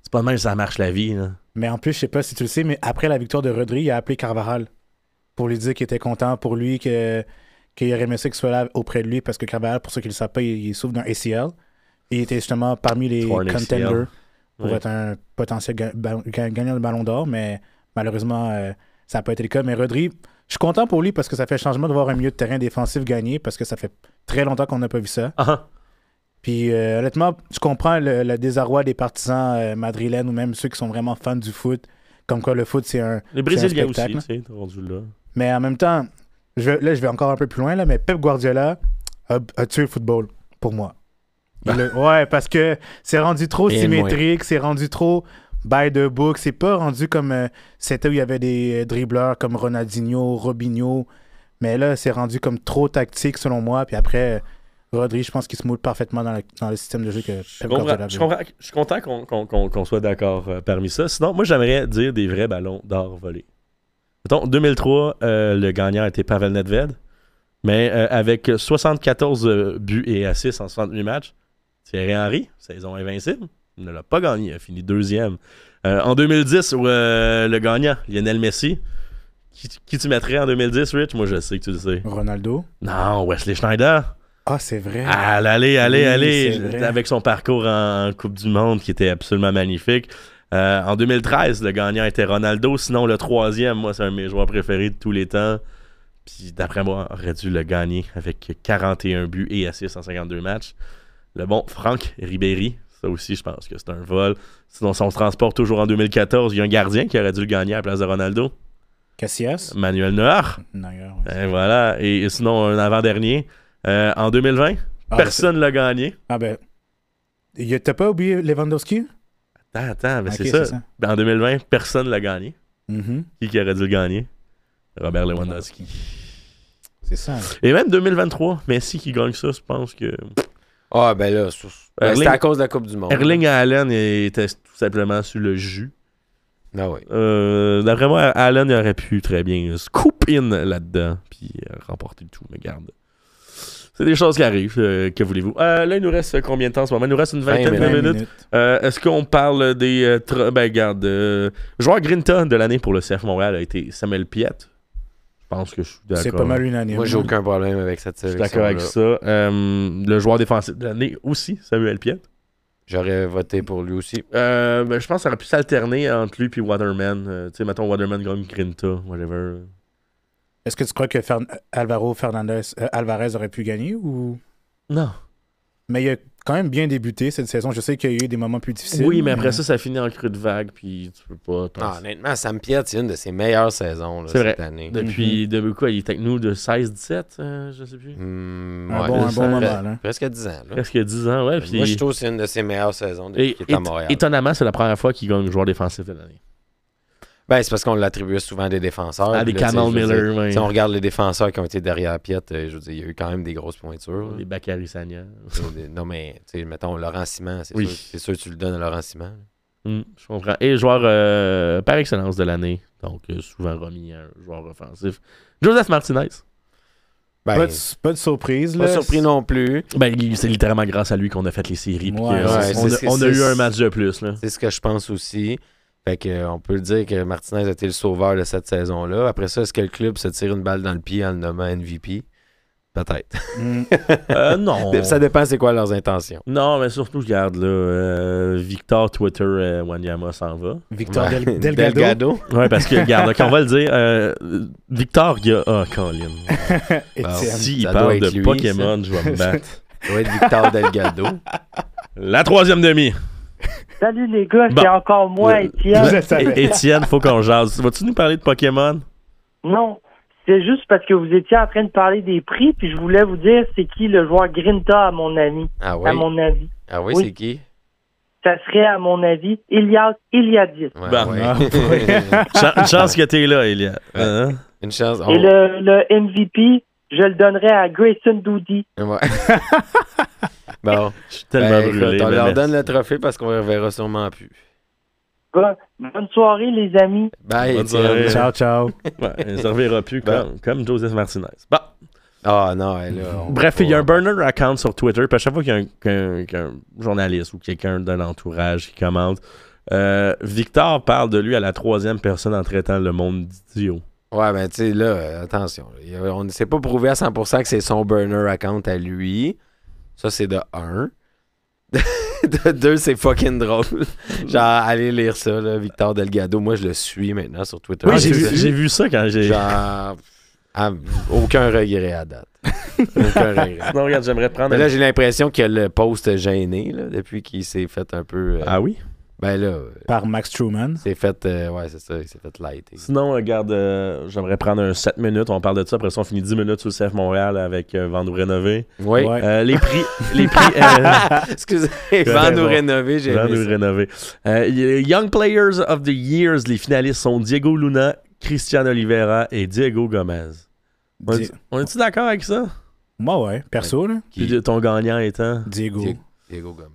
C'est pas de même que ça marche la vie, là. Mais en plus, je sais pas si tu le sais, mais après la victoire de Rodri, il a appelé Carvajal pour lui dire qu'il était content pour lui, qu'il aurait aimé ça qu'il soit là auprès de lui parce que Carvajal, pour ceux qui ne le savent pas, il souffre d'un ACL. Et il était justement parmi les Torn ACL. contenders pour Ouais. être un potentiel gagnant de Ballon d'Or, mais malheureusement, ça n'a pas été le cas. Mais Rodri, je suis content pour lui parce que ça fait changement de voir un milieu de terrain défensif gagner parce que ça fait très longtemps qu'on n'a pas vu ça. Ah, Puis honnêtement, je comprends le désarroi des partisans madrilènes ou même ceux qui sont vraiment fans du foot. Comme quoi le foot, c'est un les Brésiliens c'est un aussi, spectacle. tu sais, rendu là. Mais en même temps, je vais encore un peu plus loin, là, mais Pep Guardiola a tué le football, pour moi. Ouais, parce que c'est rendu trop Rien de symétrique, c'est rendu trop by the book. C'est pas rendu comme c'était où il y avait des dribbleurs comme Ronaldinho, Robinho. Mais là, c'est rendu comme trop tactique, selon moi. Puis après, Rodri, je pense qu'il se moule parfaitement dans le système de jeu que Pep Guardiola veut. Je suis content qu'on soit d'accord parmi ça. Sinon, moi, j'aimerais dire des vrais ballons d'or volés. Mettons, 2003, le gagnant était Pavel Nedved. Mais avec 74 buts et assists en 68 matchs, Thierry Henry, saison invincible, il ne l'a pas gagné. Il a fini 2e. En 2010, le gagnant, Lionel Messi. Qui tu mettrais en 2010, Rich? Moi, je sais que tu le sais. Ronaldo. Non, Wesley Schneider. Ah, c'est vrai. Allez, c'est vrai. avec son parcours en Coupe du Monde qui était absolument magnifique. En 2013, le gagnant était Ronaldo. Sinon, le 3e, moi, c'est un de mes joueurs préférés de tous les temps. Puis d'après moi, aurait dû le gagner avec 41 buts et assists en 52 matchs. Le bon Franck Ribéry, ça aussi, je pense que c'est un vol. Sinon, si on se transporte toujours en 2014, il y a un gardien qui aurait dû le gagner à la place de Ronaldo. Casillas? Manuel Neuer. Neuer, Et voilà. Et sinon, un avant-dernier. En 2020, personne ne l'a gagné. Ah ben, t'as pas oublié Lewandowski? Attends, mais Ok, c'est ça. En 2020, personne ne l'a gagné. Mhm. Qui aurait dû le gagner? Robert Lewandowski. C'est ça. Et même 2023, Messi qui gagne ça, je pense que... Ah, ben là, c'était à cause de la Coupe du Monde. Erling Haaland était tout simplement sur le jus. Ah oui. D'après moi, Haaland aurait pu très bien scoop in là-dedans puis remporter le tout, mais garde. C'est des choses qui arrivent, que voulez-vous. Là, il nous reste combien de temps en ce moment? Il nous reste une vingtaine de 20 minutes. Est-ce qu'on parle des... joueur Grinta de l'année pour le CF Montréal a été Samuel Piet. Je pense que je suis d'accord. C'est pas mal unanime. Moi, j'ai aucun problème avec cette Je suis sélection. d'accord avec ça. Le joueur défensif de l'année aussi, Samuel Piet. J'aurais voté pour lui aussi. Je pense que ça aurait pu s'alterner entre lui et Waterman. Tu sais, mettons Waterman gagne Grinta, whatever. Est-ce que tu crois que Alvarez aurait pu gagner ou... Non. Mais il a quand même bien débuté cette saison. Je sais qu'il y a eu des moments plus difficiles. Oui, mais après ça finit en creux de vague, puis tu peux pas... Honnêtement, Sam Piet, c'est une de ses meilleures saisons là, C'est vrai. cette année. Depuis quoi? Il était avec nous de 16-17, je sais plus. Un bon moment, là. Presque 10 ans. Là. Presque 10 ans, ouais. Puis... Moi, je trouve que c'est une de ses meilleures saisons depuis qu'il est à Montréal. Étonnamment, c'est la première fois qu'il gagne le joueur défensif de l'année. Ben, c'est parce qu'on l'attribuait souvent à des défenseurs. Ah, des Canal Miller, oui. Si on regarde les défenseurs qui ont été derrière Piet, je veux dire, il y a eu quand même des grosses pointures. Les Bakary Sagna. Non, mais, tu sais, mettons, Laurent Simon, Oui. c'est sûr que tu le donnes à Laurent Simon. Je comprends. Et joueur par excellence de l'année, donc souvent remis à un joueur offensif. Joseph Martinez. Ben, Pas de surprise. pas là. surpris non plus. Ben, c'est littéralement grâce à lui qu'on a fait les séries. Puis Ouais, on a eu un match de plus. Là. C'est ce que je pense aussi. Fait que, on peut le dire que Martinez a été le sauveur de cette saison-là. Après ça, est-ce que le club se tire une balle dans le pied en le nommant MVP? Peut-être. Non. Ça dépend c'est quoi leurs intentions. Non, mais surtout, regarde, là, Victor Twitter Wanyama s'en va. Victor Ouais. Delgado. Ouais, parce que, regarde, on va le dire, Victor, il y a... Ah, Colin. Étienne. Si il ça doit parle être de lui, Pokémon, je vais me battre. Ça doit être Victor Delgado. La troisième demi. Salut les gars, Bon. c'est encore moi, Étienne. Je le savais. Étienne, faut qu'on jase. Vas-tu nous parler de Pokémon? Non, c'est juste parce que vous étiez en train de parler des prix, puis je voulais vous dire c'est qui le joueur Grinta à mon avis. Ah oui? À mon avis. Ah oui, Oui. c'est qui? Ça serait, à mon avis, Iliadis. Ouais, Bon. ouais. Une chance que t'es là, Elia. Hein? Une chance. Et le MVP, je le donnerais à Grayson Doody. Ouais. Bon. Je suis tellement Ben, brûlé. écoute, on mais leur merci. donne le trophée parce qu'on ne reverra sûrement plus. Bonne soirée, les amis. Bye, Bonne Étienne. soirée. Ciao, ciao. Ouais, il ne servira plus comme Joseph Martinez. Bon. Ah non, là. Bref, il y a un burner account sur Twitter, puis à chaque fois qu'il y a un journaliste ou quelqu'un de l'entourage qui commente, Victor parle de lui à la troisième personne en traitant le monde d'idiot. Ouais, ben tu sais, là, attention. On ne s'est pas prouvé à 100% que c'est son burner account à lui. Ça, c'est de 1. De 2, c'est fucking drôle. Genre, allez lire ça, là, Victor Delgado. Moi, je le suis maintenant sur Twitter. Oui, Ah, j'ai vu ça quand j'ai... Genre, aucun regret à date. Aucun regret. Non, regarde, j'aimerais prendre... Mais là, j'ai l'impression qu'il y a le post gêné, là, depuis qu'il s'est fait un peu... Ah oui? Ben là, Par Max Truman. c'est fait... ouais, c'est ça, il s'est fait lighter. Sinon, regarde, j'aimerais prendre un 7 minutes, on parle de ça, après ça, on finit 10 minutes sur le CF Montréal avec Vend nous rénover. Oui. Ouais. Les prix... Excusez, Ouais, Vend nous bon. rénover, j'ai Vend aimé nous ça. rénover. Young Players of the Years, les finalistes sont Diego Luna, Christian Oliveira et Diego Gomez. On est-tu d'accord avec ça? Moi, ouais. Perso, là. Puis ton gagnant étant... Diego. Diego Gomez.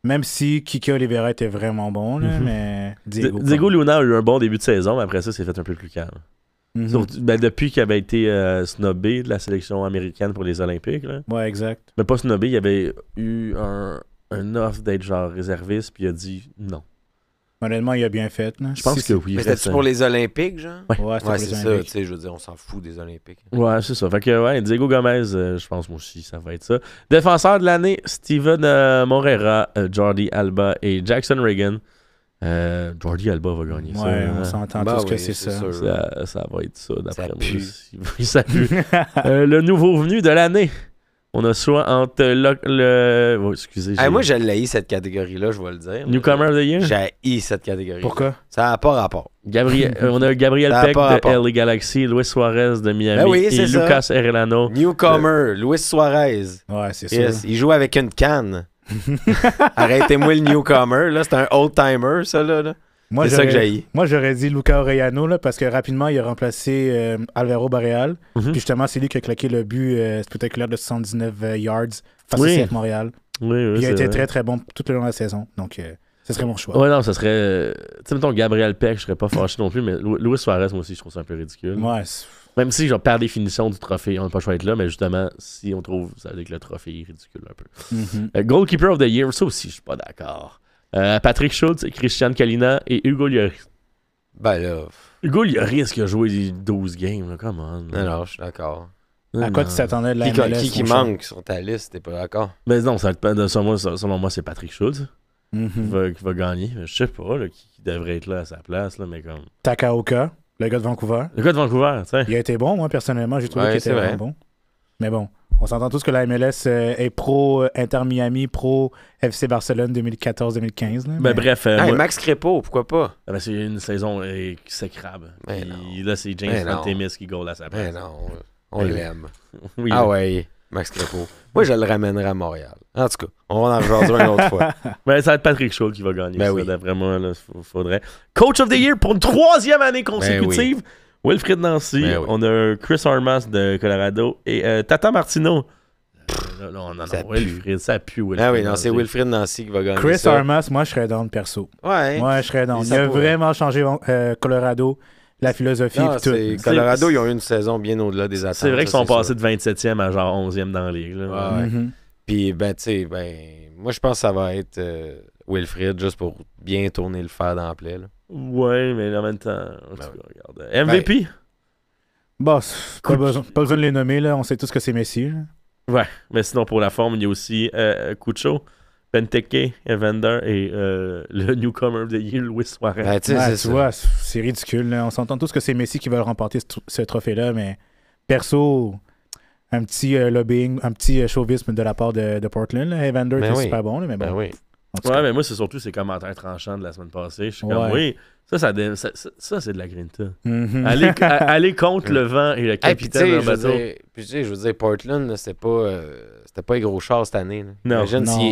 Même si Kiki Oliveira était vraiment bon, là, mais Diego. Diego Luna a eu un bon début de saison, mais après ça, c'est fait un peu plus calme. Mhm. Surtout, depuis qu'il avait été snobé de la sélection américaine pour les Olympiques. Là. Ouais, exact. Mais pas snobé, il avait eu un offre d'être genre réserviste, puis il a dit non. Honnêtement, il a bien fait. Là. Je pense que oui. Mais c'était pour les Olympiques, genre? Ouais, c'était Ouais, pour les c'est ça, Olympiques. tu sais, je veux dire, on s'en fout des Olympiques. Ouais, c'est ça. Fait que, ouais, Diego Gomez, je pense moi aussi, ça va être ça. Défenseur de l'année, Steven Morera, Jordi Alba et Jackson Reagan. Jordi Alba va gagner ça. Ouais, hein. on s'entend Bah tous que oui, c'est c'est ça. sûr. Ça va être ça, d'après Ça moi. pue. Oui, ça pue. Le nouveau venu de l'année. On a soit entre Oh, excusez. Hey, moi, je l'ai cette catégorie-là, je vais le dire. Newcomer of the Year. J'ai cette catégorie. Pourquoi? Ça n'a pas rapport. On a Gabriel Ça a Peck pas de rapport. LA Galaxy, Luis Suarez de Miami Ben oui, et c'est ça. Lucas Herrerano. Newcomer, Luis Suarez. Ouais, c'est Yes, sûr. il joue avec une canne. Arrêtez-moi le newcomer, là. C'est un old-timer, ça, là. Moi, C'est ça que j'aurais- j'ai. Moi, j'aurais dit Luca Orellano, là, parce que rapidement, il a remplacé Alvaro Barreal. Mhm. Puis justement, c'est lui qui a claqué le but spectaculaire de 79 yards face Oui. au CF Montréal. Oui, oui, Puis il a c'est été vrai. très, très bon tout le long de la saison. Donc, ce serait mon choix. Ouais, non, ça serait. Tu sais, mettons Gabriel Peck, je serais pas fâché non plus, mais Luis Suarez, moi aussi, je trouve ça un peu ridicule. Ouais, Même si, genre, par définition du trophée, on n'a pas le choix d'être là, mais justement, si on trouve ça avec le trophée est ridicule un peu. Mhm. Goalkeeper of the Year, ça aussi, je suis pas d'accord. Patrick Schultz, Christian Kalina et Hugo Lloris. Ben là, Hugo Lloris qui a joué 12 games, là, come on. non, je suis d'accord. À quoi tu t'attendais de la MLS? Qui mon cher? manque sur ta liste, t'es pas d'accord? Mais non, ça dépend selon moi, c'est Patrick Schultz Mhm. qui va gagner. Je sais pas là, qui devrait être là à sa place, là, mais comme. Takaoka, le gars de Vancouver. Le gars de Vancouver, tu sais. Il a été bon, moi, personnellement. J'ai trouvé Ouais, qu'il c'est était vrai. vraiment bon. Mais bon, on s'entend tous que la MLS est pro Inter Miami, pro FC Barcelone 2014-2015. là, Ben mais- bref, Hey, moi- Max Crépeau, pourquoi pas? ben, c'est une saison exécrable. Ben Puis non. là, c'est James Ben non. Pantemis qui goal à sa place. Ben non, on Ben l'aime. Oui, Ah ouais, Max Crépeau. Moi, je le ramènerai à Montréal. En tout cas, on va en rejoindre une autre fois. Ben, ça va être Patrick Schultz qui va gagner Ben ça, oui. d'après moi. Là, faudrait. Coach of the Year pour une 3e année consécutive. Wilfried Nancy. Ben oui. On a Chris Armas de Colorado et Tata Martino. Non, Ça pue. Wilfried, ça pue Wilfried. Ah oui, non, c'est Nancy. Wilfried Nancy qui va gagner Chris ça. Armas, moi, je serais down perso. Ouais. Moi, je serais down. Et Il ça a pourrait. vraiment changé Colorado, la philosophie Non, et tout. c'est- Colorado, ils ont eu une saison bien au-delà des attentes. C'est vrai qu'ils ça, sont c'est passés sûr. de 27e à genre 11e dans la ligue. Là. Ouais. Mhm. Puis, ben, tu sais, moi, je pense que ça va être Wilfried, juste pour bien tourner le fer dans la plaie. Là. Ouais, mais en même temps, en tout Ben cas, regarde. MVP? Bon, c'est pas besoin de les nommer, là. On sait tous que c'est Messi. là. Ouais, mais sinon pour la forme, il y a aussi Cucho, Benteke, Evander et le newcomer of the year, Luis Suarez. Ben, tu sais, Ouais, c'est tu ça. vois, c'est ridicule. là. On s'entend tous que c'est Messi qui va remporter ce trophée-là, mais perso, un petit lobbying, un petit chauvisme de la part de Portland. là. Evander Ben qui est oui. super bon, là, mais bon. Ben oui. En tout Ouais, cas, mais moi, c'est surtout ces commentaires tranchants de la semaine passée. Je suis comme, Ouais. oui, ça c'est de la grinta. mhm. Aller contre le vent et le Hey, puis, tu capitaine sais, d'un je veux bateau. dire, je veux dire, Portland, là, c'était pas les gros chars cette année. là. Non.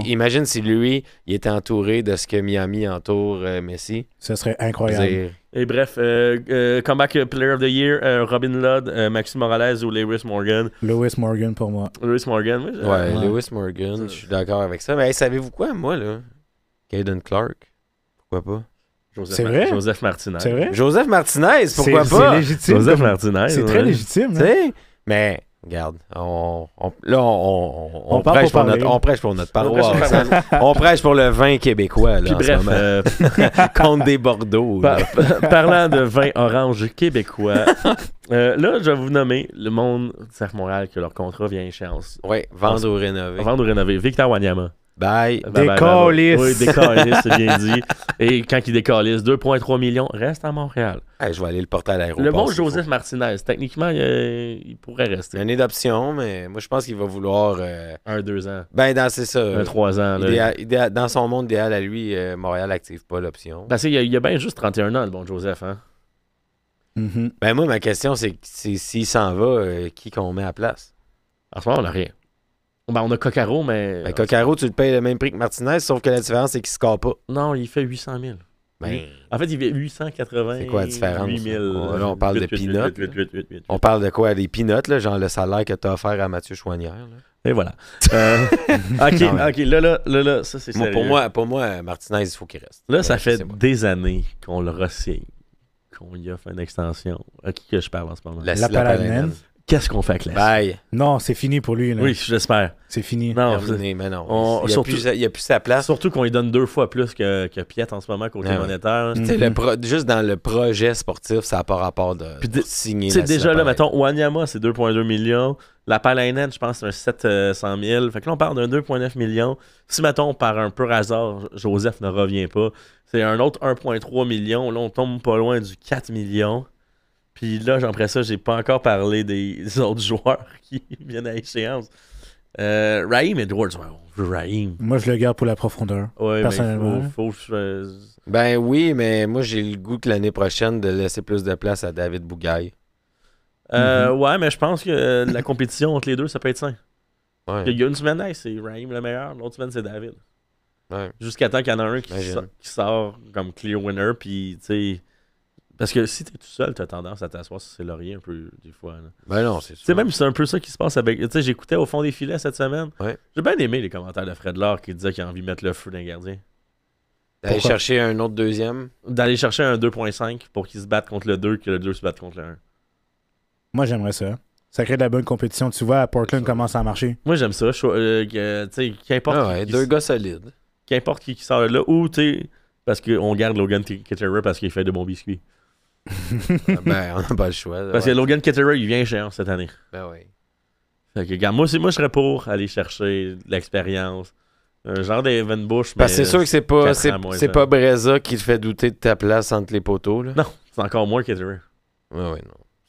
Imagine si lui, il était entouré de ce que Miami entoure Messi. Ce serait Je veux incroyable. dire, Et bref, Comeback Player of the Year, Robin Lod, Maxime Morales ou Lewis Morgan. Lewis Morgan pour moi. Lewis Morgan, oui. ouais, ouais. Lewis Morgan, je suis d'accord avec ça. Mais hey, savez-vous quoi, moi, là? Caden Clark, pourquoi pas? C'est vrai? Joseph Martinez. C'est vrai? Joseph Martinez, pourquoi C'est pas? légitime. Joseph comme- Martinez. C'est ouais. très légitime. Tu là. sais, mais regarde, on parle prêche pour pour parler. notre, on prêche pour notre paroisse. prêche pour hein. On prêche pour le vin québécois, là, Puis en bref, ce moment. Contre des Bordeaux. là. parlant de vin orange québécois, là, je vais vous nommer le monde du CF Montréal que leur contrat vient à échéance. Ouais, vendre ou rénover. Vendre ou rénover. Victor Wanyama. Bye. Décalisse. Oui, décalisse, c'est bien dit. Et quand il décalisse, 2,3 millions reste à Montréal. Hey, je vais aller le porter à l'aéroport. Le bon s'il Joseph faut. Martinez, techniquement, il pourrait C'est rester. une d'option, mais moi, je pense qu'il va vouloir... 1-2 ans. c'est ça. 3 ans. Là. Dans son monde idéal à lui, Montréal n'active pas l'option. Parce qu'il y a bien juste 31 ans, le bon Joseph. Hein? Mhm. Ben moi, ma question, c'est s'il s'en va, qui qu'on met à place? En ce moment, on n'a rien. Ben, on a Coccaro, mais. Ben, Coccaro, tu le payes le même prix que Martinez, sauf que la différence, c'est qu'il ne score pas. Non, il fait 800 000. Ben, En fait, il fait 880 C'est quoi la différence? 000. Là, on parle de peanuts, là. On parle de quoi? Des peanuts, là, genre le salaire que tu as offert à Mathieu Chouanière. Là. Et voilà. Ok, Non, mais- ok, là, ça c'est Moi, sérieux. pour moi, Martinez, il faut qu'il reste. Là, ça fait c'est moi. des années qu'on le re-signe, qu'on y a fait une extension. À qui que je parle en ce moment? La La Paladine. Qu'est-ce qu'on fait avec Lass? Bye. Non, c'est fini pour lui. Là. Oui, j'espère. C'est fini. Non, Terminé, mais non. On- il surtout- n'y a plus sa place. surtout qu'on lui donne 2 fois plus que Piet en ce moment côté Ah ouais. monétaire. Mm. Tu sais, juste dans le projet sportif, ça n'a pas rapport de Puis signer. Tu sais, la déjà là, pareil. mettons, Wanyama, c'est 2,2 millions. La Palainen, je pense, c'est un 700 000. Fait que là, on parle d'un 2,9 millions. Si, mettons, par un pur hasard, Joseph ne revient pas, c'est un autre 1,3 million. Là, on tombe pas loin du 4 millions. Puis là, après ça, j'ai pas encore parlé des autres joueurs qui viennent à échéance. Raheem Edwards, ouais, on veut Raheem. Moi, je le garde pour la profondeur. Ouais, Personnellement. mais faut Ben oui, mais moi, j'ai le goût que l'année prochaine de laisser plus de place à David Bougaille. Ouais, mais je pense que la compétition entre les deux, ça peut être sain. Ouais. Il y a une semaine, hey, c'est Raheem le meilleur. L'autre semaine, c'est David. Ouais. Jusqu'à temps qu'il y en a un qui, Imagine. qui sort comme clear winner. Puis, tu sais. Parce que si t'es tout seul, t'as tendance à t'asseoir sur ses lauriers un peu, des fois. là. Ben non, c'est Tu sais, sûr. même c'est un peu ça qui se passe avec. Tu sais, j'écoutais au fond des filets cette semaine. Ouais. J'ai bien aimé les commentaires de Fred Laure qui disait qu'il a envie de mettre le feu d'un gardien. D'aller Pourquoi? chercher un autre deuxième. D'aller chercher un 2.5 pour qu'il se batte contre le 2, que le 2 se batte contre le 1. Moi, j'aimerais ça. Ça crée de la bonne compétition. Tu vois, à Portland, comment ça a marché. Moi, j'aime ça. Tu sais, qu'importe Ah ouais, qui, deux gars solides. qu'importe qui sort de là. Ou, tu sais, parce qu'on garde Logan Kitterer parce qu'il fait de bons biscuits. Ben, on n'a pas le choix. Parce que Logan Kitterer, il vient échéance cette année. Ben oui. Fait que, regarde, moi, je serais pour aller chercher de l'expérience. Un genre d'Evan Bush, mais Parce que c'est sûr que c'est pas, 4 ans moins c'est jeune. pas Breza qui te fait douter de ta place entre les poteaux. Là. Non, c'est encore moins Kitterer. Ouais, non.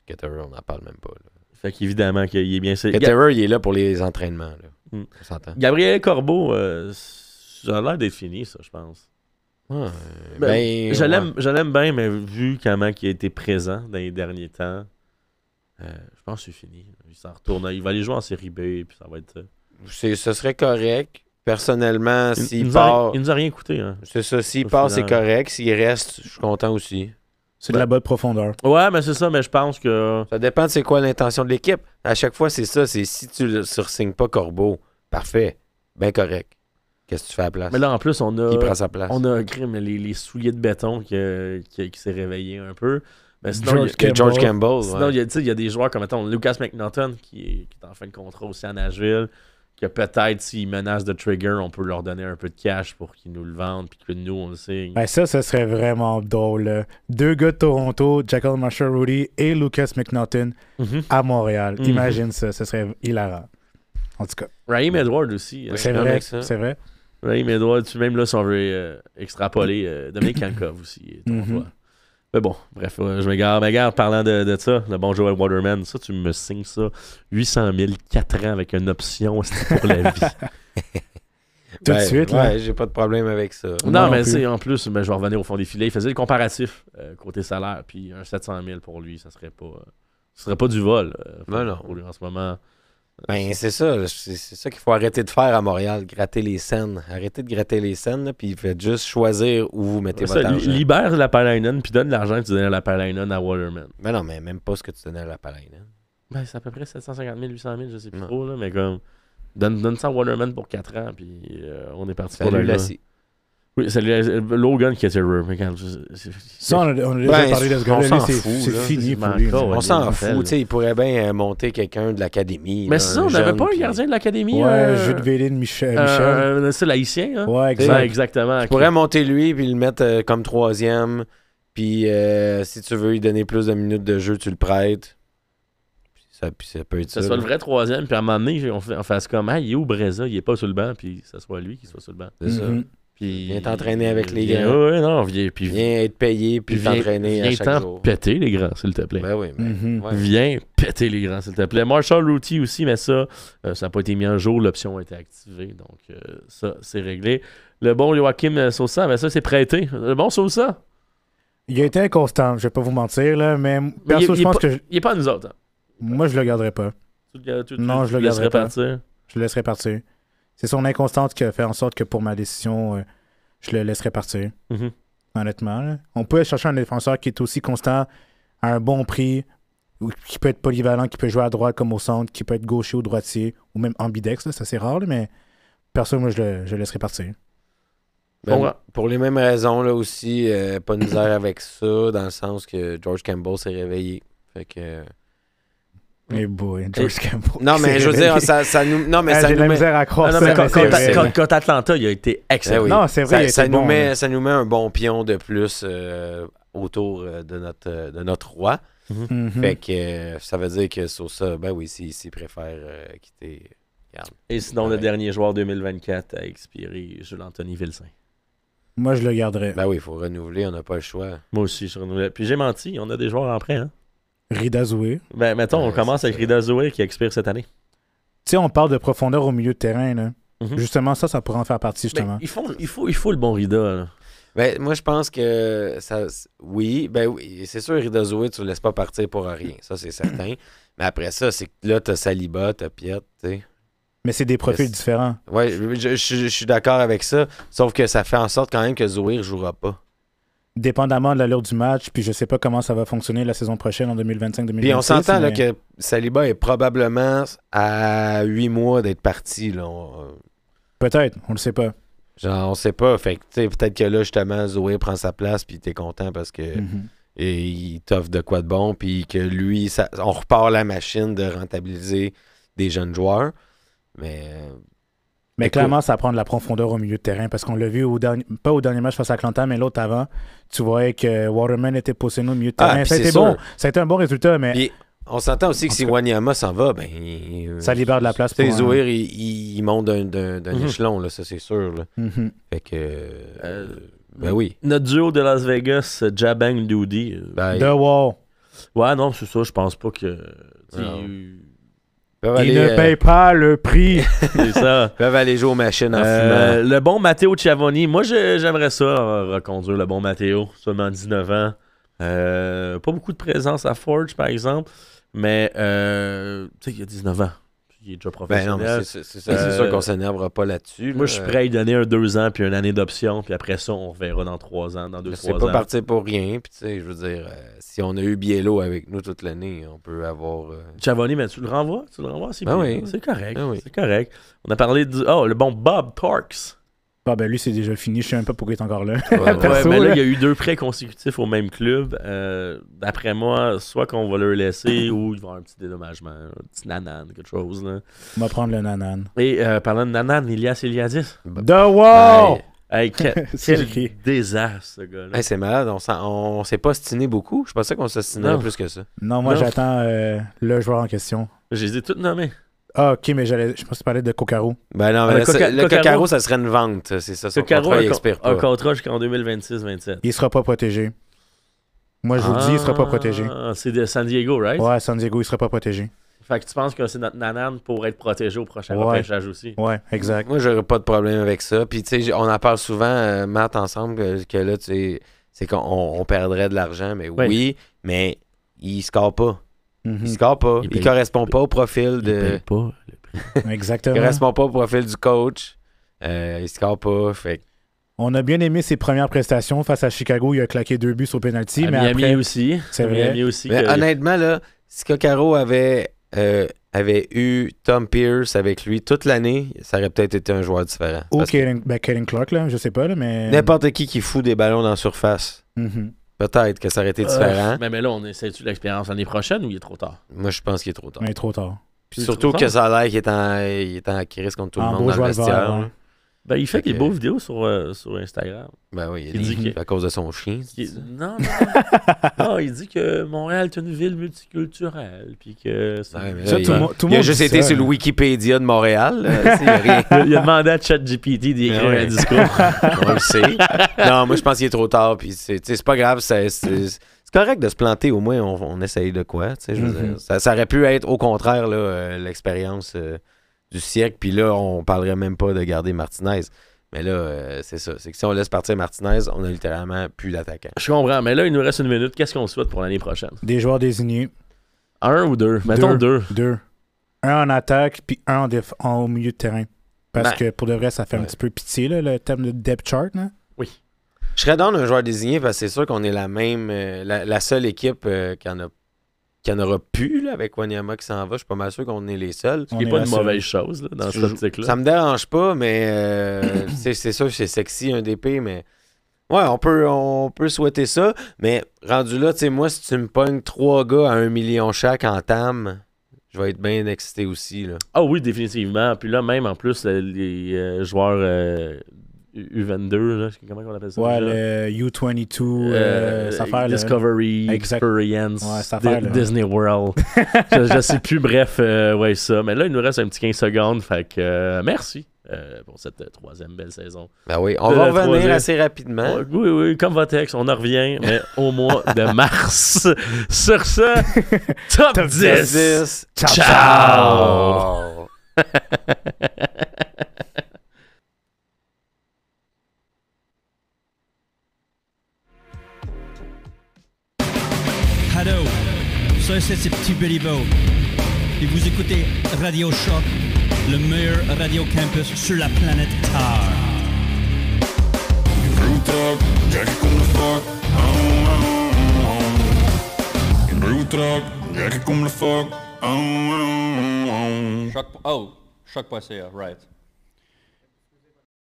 Ketterer, on n'en parle même pas. Là. Fait qu'évidemment qu'il est bien... Ketterer, il est là pour les entraînements. Là. Mm. On s'entend. Gabriel Corbeau, ça a l'air d'être fini, ça, je pense. Ouais, Ben, je ouais. l'aime bien, mais vu comment il a été présent dans les derniers temps, je pense que c'est fini. Il s'en retourne. Il va aller jouer en série B, puis ça va être... Ce serait correct. Personnellement, il s'il nous part, il nous a rien coûté, hein. c'est ça. S'il Au part, c'est final. correct. S'il reste, je suis content aussi. C'est de la bonne profondeur. Ouais, mais c'est ça, mais je pense que... Ça dépend de c'est quoi l'intention de l'équipe. À chaque fois, c'est ça. C'est si tu ne sursignes pas Corbeau, parfait. Ben correct. Qu'est-ce que tu fais à la place? Mais là, en plus, on a... Qui prend sa place? On a crime les souliers de béton qui s'est réveillé un peu. Mais sinon, George il y a- George Campbell. sinon, ouais. il y a des joueurs comme, mettons, Lucas McNaughton qui est en fin de contrat aussi à Nashville, que peut-être, s'ils menacent de trigger, on peut leur donner un peu de cash pour qu'ils nous le vendent, puis que nous, on le signe. Ben, ça serait vraiment drôle. Là. 2 gars de Toronto, Jackal Marshall-Rudy et Lucas McNaughton Mhm. à Montréal. Mhm. Imagine ça, ce serait hilarant. En tout cas, Raheem Edwards aussi. c'est quand vrai, même ça. c'est vrai. Raheem Edwards, même là, si on veut extrapoler, Dominique Kankov aussi. Ton Mhm. choix. Mais bon, bref, je m'égare. Mais regarde, parlant de ça, le bon Joel Waterman, ça, tu me signes ça. 800 000, 4 ans avec une option, c'est pour la vie. Tout de suite, là. Ouais, j'ai pas de problème avec ça. Moi Non, non mais plus. c'est en plus, je vais revenir au fond des filets. Il faisait le comparatif côté salaire, puis un 700 000 pour lui, ça serait pas du vol. Ben non. Pour lui en ce moment. Ben, c'est ça. C'est ça qu'il faut arrêter de faire à Montréal. Gratter les scènes. Arrêtez de gratter les scènes, là, puis faites juste choisir où vous mettez Ça, votre argent. libère la Palainen, puis donne l'argent que tu donnais à la Palainen à Waterman. Ben non, mais même pas ce que tu donnais à la Palaine. Hein. Ben, c'est à peu près 750 000, 800 000, je sais plus Non. trop, là, mais comme. Donne ça à Waterman pour 4 ans, puis on est parti pour Salut le gars. Lassie. Oui, c'est Logan Kitterer. Regarde, Ça, on a déjà Ben, parlé de ce on gars-là. s'en Lui, c'est fout, c'est là. fini C'est pour lui. encore, là. On s'en Rappelle. fout, tu sais, il pourrait bien monter quelqu'un de l'académie. Mais là, c'est ça, un on n'avait jeune, pas un puis- gardien de l'académie. Ouais, Jude Vélin, Michel. C'est l'haïtien, hein? Ouais, Ouais, exact. exactement. Tu pourrais monter lui puis le mettre comme troisième. Puis si tu veux lui donner plus de minutes de jeu, tu le prêtes. Puis ça peut être Que ça. ce soit là. le vrai troisième, puis à un moment donné, on fasse comme, ah, il est où Breza? Il est pas sur le banc, puis que ce soit lui qui soit sur le banc. C'est ça. Mhm. Puis, Viens t'entraîner avec les viens- grands. Ouais, non, puis Viens être payé puis t'entraîner à chaque viens jour. péter les grands, s'il te plaît. Ben oui, mais. Mhm. ouais. Viens péter les grands, s'il te plaît. Marshall Ruti aussi, mais ça n'a pas été mis en jour. L'option a été activée. Donc, ça, c'est réglé. Le bon Joachim Sosa, mais ça, c'est prêté. Le bon Sosa, Il a été inconstant, je vais pas vous mentir, là, mais perso, je pense que il est pas à nous autres. Hein. moi, je le garderai pas. Non, je le laisserais garderai pas. partir. Je le laisserai partir. C'est son inconstance qui a fait en sorte que pour ma décision, je le laisserai partir. Mhm. Honnêtement. Là. On peut chercher un défenseur qui est aussi constant à un bon prix, ou qui peut être polyvalent, qui peut jouer à droite comme au centre, qui peut être gaucher ou droitier, ou même ambidex, là, ça c'est rare, là, mais perso, moi, je le laisserai partir. Ben, Bon, pour les mêmes raisons, là aussi, pas de misère avec ça, dans le sens que George Campbell s'est réveillé. Fait que. Mais boy, George Campbell. Non, mais je veux dire, ça nous. Non, mais ça j'ai de nous la met. misère à croire Non, ça. mais mais c'est vrai. contre Atlanta, il a été excellent. oui. Non, c'est vrai, il a Ça été nous bon, met, là. ça nous met un bon pion de plus autour de notre roi. Mhm. Fait que ça veut dire que sur ça, ben oui, s'il préfère quitter. Regarde. Et sinon, le Ouais. dernier joueur 2024 a expiré, Jules-Anthony Vilsain. Moi, je le garderais. Ben oui, il faut renouveler, on n'a pas le choix. Moi aussi, je renouvelle. Puis j'ai menti, on a des joueurs en prêt. Hein? Rida Zoué. Ben, mettons, on Ouais, commence c'est avec ça. Rida Zoé qui expire cette année. Tu sais, on parle de profondeur au milieu de terrain. Là. Mhm. Justement, ça pourrait en faire partie, justement. Ben, il faut le bon Rida. Là. Ben, moi, je pense que ça. Oui, c'est sûr, Rida Zoé, tu ne laisses pas partir pour rien. Ça, c'est certain. Mais après ça, c'est que là, t'as Saliba, t'as Piet, tu sais. Mais c'est des profils Yes. différents. Ouais, je suis d'accord avec ça. Sauf que ça fait en sorte quand même que Zoé ne jouera pas. Dépendamment de l'allure du match, puis je sais pas comment ça va fonctionner la saison prochaine en 2025-2026. Puis on s'entend là, mais que Saliba est probablement à 8 mois d'être parti. Là. Peut-être, on le sait pas. Genre, on sait pas. Fait que, tu sais, peut-être que là, justement, Zoé prend sa place, puis t'es content parce que Mhm. et il t'offre de quoi de bon, puis que lui, on repart la machine de rentabiliser des jeunes joueurs. Mais Mais clairement, ça prend de la profondeur au milieu de terrain parce qu'on l'a vu pas au dernier match face à Atlanta, mais l'autre avant. Tu voyais que Waterman était positionné au milieu de Ah, terrain. puis Ça a c'est été sûr. bon. Ça a été un bon résultat, mais puis on s'entend aussi que En si tout cas, Wanyama s'en va, ben. ça libère de la place Tu sais, pour Zoé, il monte d'un Mhm. échelon, là, ça c'est sûr. Là. Mhm. Fait que. Ben oui. Notre duo de Las Vegas, Jabang Doody. Ben, The Wall. Ouais, non, c'est ça. Je pense pas que. Non. ils- ils peuvent Il aller, ne paye pas le prix. C'est ça. peuvent aller jouer aux machines en fumant. Le bon Matteo Ciavoni. Moi, j'aimerais ça, reconduire le bon Matteo. Seulement 19 ans. Pas beaucoup de présence à Forge, par exemple. Mais, tu sais, il a 19 ans. Il est déjà Ben non, professionnel. mais c'est ça. C'est sûr qu'on s'énervera pas là-dessus. Moi, je suis prêt à lui donner 2 ans puis une année d'option. Puis après ça, on reverra dans 3 ans, dans 2-3 C'est ans. pas partir pour rien. Puis, tu sais, je veux dire, si on a eu Biello avec nous toute l'année, on peut avoir. Ciavoni, mais tu le renvoies? Tu le renvoies? Ben oui. C'est correct. Ben oui. C'est correct. On a parlé du... Oh, le bon Bob Torks. Ah ben lui, c'est déjà fini. Je sais même pas pourquoi il est encore là. Ouais, Perso, mais là, là. il y a eu 2 prêts consécutifs au même club. D'après moi, soit qu'on va le laisser ou il va y avoir un petit dédommagement, un petit nanan, quelque chose. Là. On va prendre le nanan. Et parlant de nanan, Ilias Eliadis. The Wall! Hey, C'est quel écrit. désastre, ce gars-là. Hey, c'est malade, on s'est pas stiné beaucoup. Je pensais qu'on s'ostinait Non. plus que ça. Non, moi Non. j'attends le joueur en question. Je les ai toutes nommées. Ah, ok, mais je pense que tu parlais de Kokaro. Ben non, Ah, mais le là, le Coccaro, Coccaro, ça serait une vente. C'est ça, son Caro contrat, il expire un pas. contrat jusqu'en 2026-27. Il sera pas protégé. Moi, je vous le dis, il sera pas protégé. C'est de San Diego, right? Ouais, San Diego, il sera pas protégé. Fait que tu penses que c'est notre nanan pour être protégé au prochain Ouais. repêchage aussi. Ouais, exact. Moi, j'aurais pas de problème avec ça. Puis, tu sais, on en parle souvent, Matt, ensemble, que là, tu sais, c'est qu'on perdrait de l'argent. Mais Ouais. oui, mais il score pas. Mhm. Il score pas. Il Il paye- correspond pas au profil Il de. paye pas le prix. Exactement. Il correspond pas au profil du coach. Il score pas. Fait que- On a bien aimé ses premières prestations face à Chicago. Il a claqué 2 buts sur penalty, À mais Miami après, aussi. c'est À vrai. Miami aussi. Mais que- honnêtement, là, si Coccaro avait eu Tom Pierce avec lui toute l'année, ça aurait peut-être été un joueur différent. ou Parce que Kaden Clark, là, je sais pas, là, mais. n'importe qui fout des ballons dans la surface, Mhm. peut-être que ça aurait été différent. Mais là, on essaie-tu l'expérience l'année prochaine ou il est trop tard? Moi, je pense qu'il est trop tard. Mais trop tard. Puis Il est surtout trop que tard. ça a l'air qu'il est en crise contre tout le En monde beau dans le joueur vestiaire. vert, là. ouais. Ben, il fait Fait des que- beaux vidéos sur Instagram. Ben oui, Il dit dit que- à cause de son chien. Non, non, il dit que Montréal est une ville multiculturelle. Puis que. c'est- Ouais, mais Ça, là, tout le monde- tout le il a monde juste dit été ça, sur le là. Wikipédia de Montréal. Là, il y a rien. Il a demandé à ChatGPT d'écrire Ouais. un discours. On le sait. Non, moi, je pense qu'il est trop tard. Puis c'est pas grave. C'est correct de se planter. Au moins, on essaye de quoi. Je veux Mhm. dire. Ça aurait pu être, au contraire, là, l'expérience du siècle. Puis là, on parlerait même pas de garder Martinez. Mais là, c'est ça. C'est que si on laisse partir Martinez, on a littéralement plus d'attaquant. Je comprends, mais là, il nous reste 1 minute. Qu'est-ce qu'on souhaite pour l'année prochaine? Des joueurs désignés. 1 ou 2? Mettons 2. 2. Un en attaque, puis un au milieu de terrain. Parce Ben, que pour de vrai, ça fait un ouais. petit peu pitié, là, le thème de depth chart. Là. Oui. Je serais dans un joueur désigné parce que c'est sûr qu'on est la même, la seule équipe qui en aura plus là, avec Wanyama qui s'en va. Je suis pas mal sûr qu'on est les seuls. Ce qui n'est On pas est une la mauvaise chose là, dans cette optique-là. Ça me dérange pas, mais c'est sûr que c'est sexy un DP, mais ouais, on peut souhaiter ça. Mais rendu là, tu sais, moi, si tu me pognes 3 gars à 1 million chaque en TAM, Je vais être bien excité aussi. Là. Ah oui, définitivement. Puis là, même en plus, les joueurs U22, là, comment on appelle ça? Ouais, déjà? le U22, cette affaire, Discovery, Exact. Experience, Ouais, cette affaire, là. Disney World. je sais plus, bref, ouais, ça. Mais là, il nous reste un petit 15 secondes. Fait que merci pour cette troisième belle saison. Ben oui, on De va la revenir troisième. assez rapidement. Oui, oui, comme Votex, on en revient, mais au mois de mars. Sur ce, top 10. Ciao. Hello, ça c'est Petit Billy Bo. Et vous écoutez Radio Choc, le meilleur radio campus sur la planète Terre. Brew truck, Jackie come the fuck on. Brew truck, Jackie come the fuck on. Choc.ca, right.